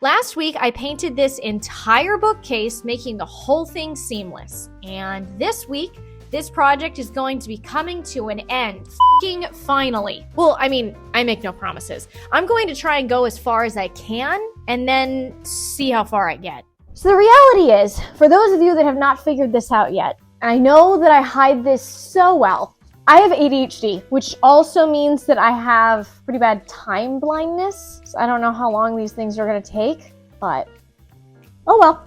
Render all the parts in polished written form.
Last week, I painted this entire bookcase, making the whole thing seamless. And this week, this project is going to be coming to an end, f***ing finally. Well, I mean, I make no promises. I'm going to try and go as far as I can, and then see how far I get. So the reality is, for those of you that have not figured this out yet, I know that I hide this so well. I have ADHD, which also means that I have pretty bad time blindness. So I don't know how long these things are gonna take, but oh well.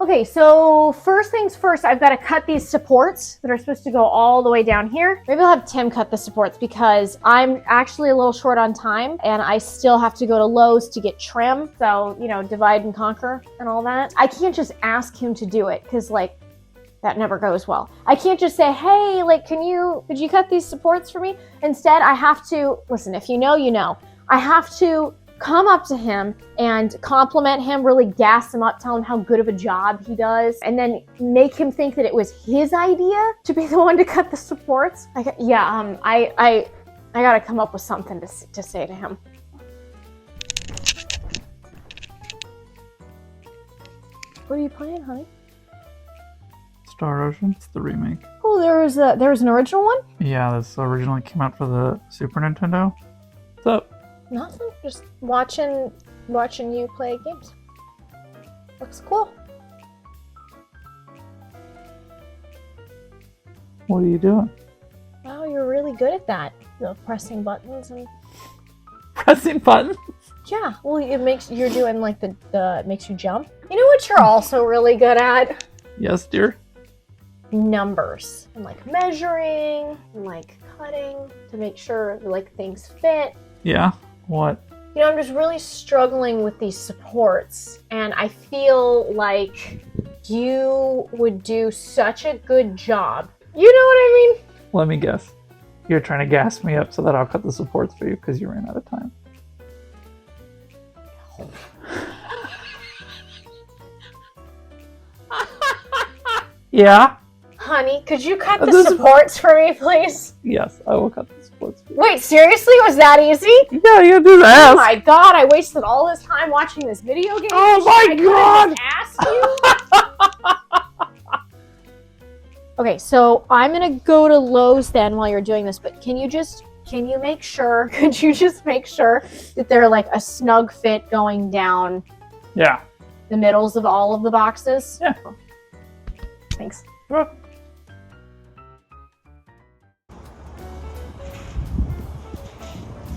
Okay, so first things first, I've gotta cut these supports that are supposed to go all the way down here. Maybe I'll have Tim cut the supports because I'm actually a little short on time and I still have to go to Lowe's to get trim. So, you know, divide and conquer and all that. I can't just ask him to do it because that never goes well. I can't just say, hey, could you cut these supports for me? Instead, I have to, listen, if you know, you know. I have to come up to him and compliment him, really gas him up, tell him how good of a job he does, and then make him think that it was his idea to be the one to cut the supports. I gotta come up with something to say to him. What are you playing, honey? Star Ocean, it's the remake. Oh, there was an original one? Yeah, this originally came out for the Super Nintendo. What's up? Nothing, just watching you play games. Looks cool. What are you doing? Wow, you're really good at that. Pressing buttons and... Pressing buttons? Yeah, well, you're doing the makes you jump. You know what you're also really good at? Yes, dear. Numbers and measuring and cutting to make sure things fit. Yeah, what? You know, I'm just really struggling with these supports and I feel like you would do such a good job. You know what I mean? Let me guess. You're trying to gas me up so that I'll cut the supports for you because you ran out of time. Yeah? Honey, could you cut the supports for me, please? Yes, I will cut the supports for you. Wait, seriously? Was that easy? Yeah, you do that. Oh my god, I wasted all this time watching this video game. Oh my god! Ask you? Okay, so I'm gonna go to Lowe's then while you're doing this, but could you just make sure that they're a snug fit going down Yeah. the middles of all of the boxes? Yeah. Thanks. You're welcome.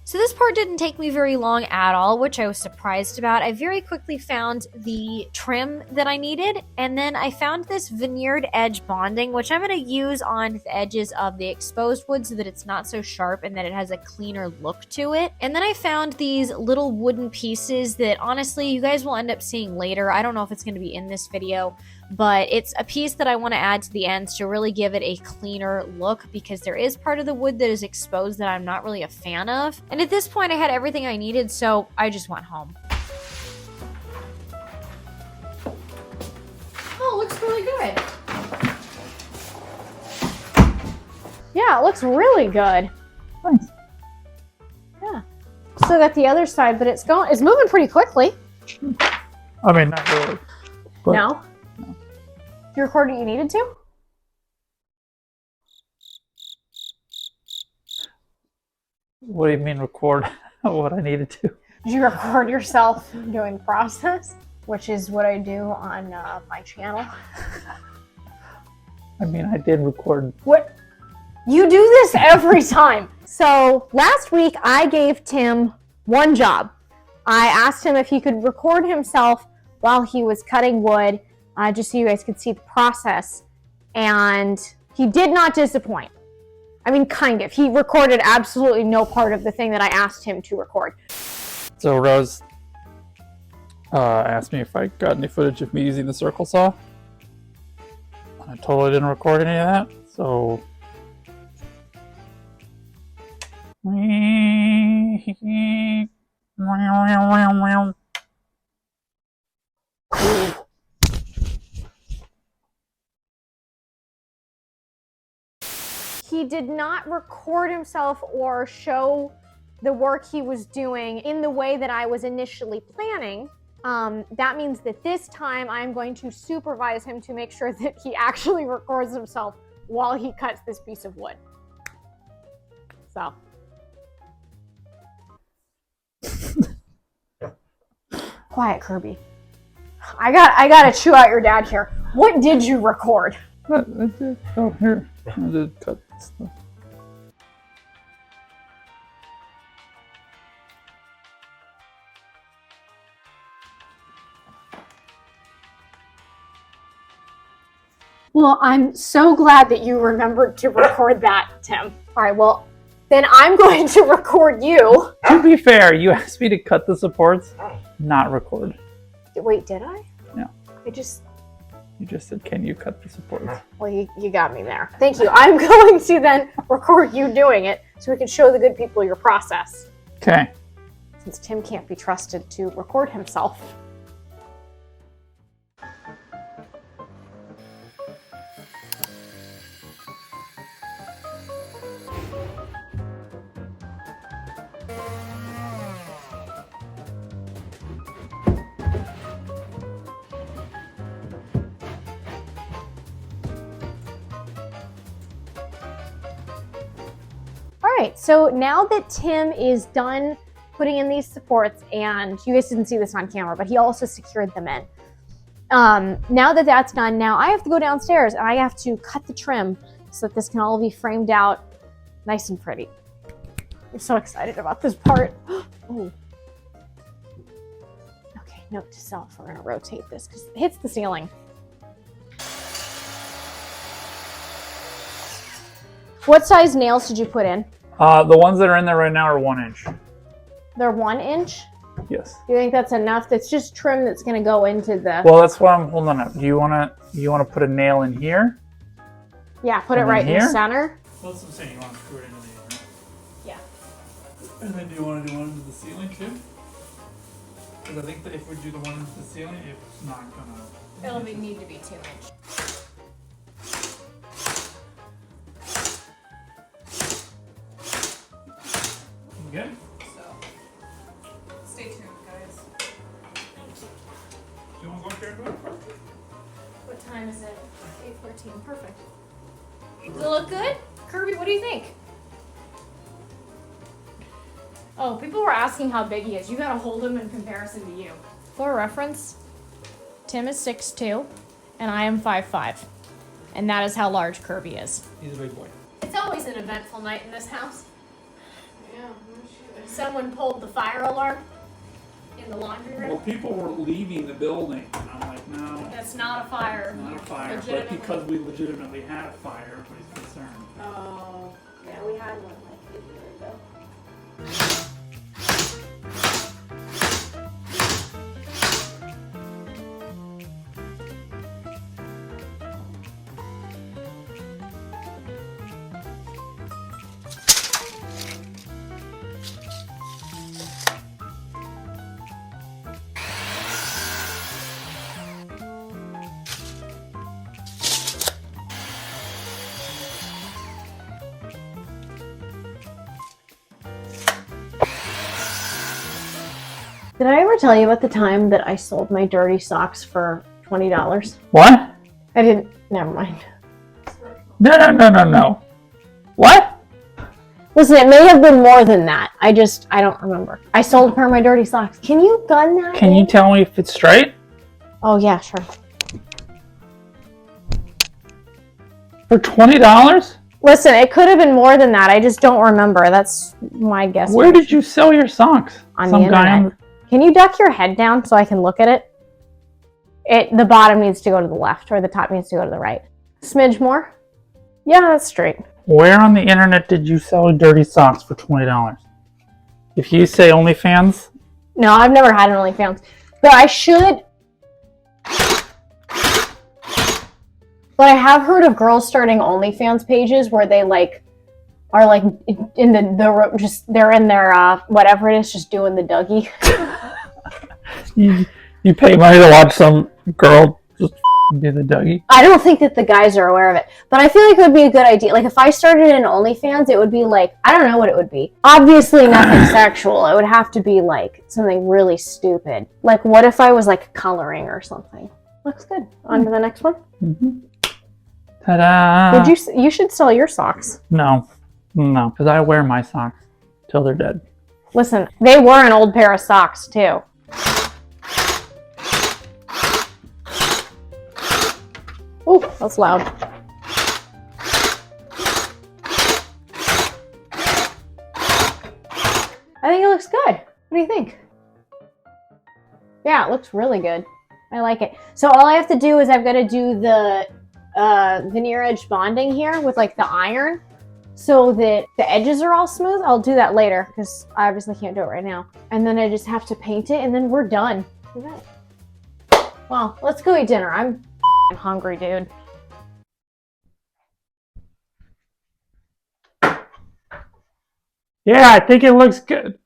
So this part didn't take me very long at all, which I was surprised about. I very quickly found the trim that I needed, and then I found this veneered edge bonding, which I'm going to use on the edges of the exposed wood so that it's not so sharp and that it has a cleaner look to it. And then I found these little wooden pieces that honestly you guys will end up seeing later. I don't know if it's going to be in this video, but it's a piece that I want to add to the ends to really give it a cleaner look because there is part of the wood that is exposed that I'm not really a fan of. And at this point I had everything I needed, so I just went home. Oh, it looks really good. Yeah, it looks really good. Nice. Yeah. Still got the other side, but it's moving pretty quickly. I mean, not really. But No? You recorded what you needed to? What do you mean record what I needed to? Did you record yourself doing the process? Which is what I do on my channel. I mean, I did record. What? You do this every time. So last week I gave Tim one job. I asked him if he could record himself while he was cutting wood, just so you guys could see the process. And he did not disappoint. I mean, kind of. He recorded absolutely no part of the thing that I asked him to record. So Rose asked me if I got any footage of me using the circle saw. I totally didn't record any of that, so... He did not record himself or show the work he was doing in the way that I was initially planning. That means that this time I'm going to supervise him to make sure that he actually records himself while he cuts this piece of wood. So. Quiet, Kirby. I gotta chew out your dad here. What did you record? Oh, here. I did cut stuff. Well, I'm so glad that you remembered to record that, Tim. All right, well, then I'm going to record you. To be fair, you asked me to cut the supports, not record. Wait, did I? No. You just said, can you cut the supports? Well, you got me there. Thank you. I'm going to then record you doing it so we can show the good people your process. Okay. Since Tim can't be trusted to record himself. All right, so now that Tim is done putting in these supports, and you guys didn't see this on camera, but he also secured them in. Now that that's done, now I have to go downstairs and I have to cut the trim so that this can all be framed out nice and pretty. I'm so excited about this part. Ooh. Okay, note to self, we're gonna rotate this because it hits the ceiling. What size nails did you put in? The ones that are in there right now are 1 inch. They're 1 inch? Yes. Do you think that's enough? That's just trim that's going to go into the... Well, that's why I'm holding up. Do you wanna put a nail in here? Yeah, put it right in the center. Well, that's what I'm saying. You want to screw it into the right? Yeah. And then do you want to do one into the ceiling too? Because I think that if we do the one into the ceiling, it's not gonna... It'll need to be 2 inch. Good? So, stay tuned, guys. Do you want to go up there and do it? What time is it? 8:14. Perfect. Does it look good? Kirby, what do you think? Oh, people were asking how big he is. You gotta hold him in comparison to you. For reference, Tim is 6'2", and I am 5'5". And that is how large Kirby is. He's a big boy. It's always an eventful night in this house. Yeah, someone pulled the fire alarm in the laundry room. Well, people were leaving the building, and I'm like, no. That's not a fire. Not a fire, but because we legitimately had a fire, everybody's concerned. Oh, yeah, we had one like a year ago. Did I ever tell you about the time that I sold my dirty socks for $20? What? I didn't. Never mind. No. What? Listen, it may have been more than that. I don't remember. I sold a pair of my dirty socks. Can you gun that? Can you tell me if it's straight? Oh, yeah, sure. For $20? Listen, it could have been more than that. I just don't remember. That's my guess. Where did you sell your socks? On the internet. Can you duck your head down so I can look at it? The bottom needs to go to the left, or the top needs to go to the right. Smidge more? Yeah, that's straight. Where on the internet did you sell dirty socks for $20? If you say OnlyFans? No, I've never had an OnlyFans. But I should... But I have heard of girls starting OnlyFans pages where they are in the just they're in their whatever it is, just doing the Dougie. You pay money to watch some girl just do the Dougie. I don't think that the guys are aware of it, but I feel like it would be a good idea. Like if I started an OnlyFans, it would be like, I don't know what it would be. Obviously nothing sexual. It would have to be like something really stupid. Like what if I was like coloring or something? Looks good. On to the next one. Mm-hmm. Ta-da! You should sell your socks. No, because I wear my socks till they're dead. Listen, they were an old pair of socks too. Ooh, that's loud. I think it looks good. What do you think? Yeah, it looks really good. I like it. So all I have to do is I've got to do the veneer edge bonding here with like the iron so that the edges are all smooth. I'll do that later because I obviously can't do it right now. And then I just have to paint it and then we're done. Well, let's go eat dinner. I'm hungry, dude. Yeah, I think it looks good.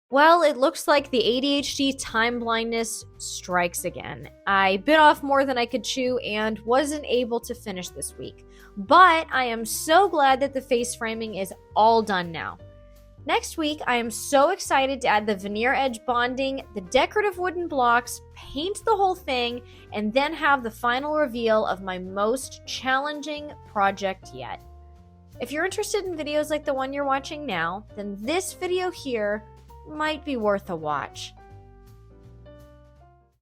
Well, it looks like the ADHD time blindness strikes again. I bit off more than I could chew and wasn't able to finish this week. But I am so glad that the face framing is all done now. Next week, I am so excited to add the veneer edge bonding, the decorative wooden blocks, paint the whole thing, and then have the final reveal of my most challenging project yet. If you're interested in videos like the one you're watching now, then this video here might be worth a watch.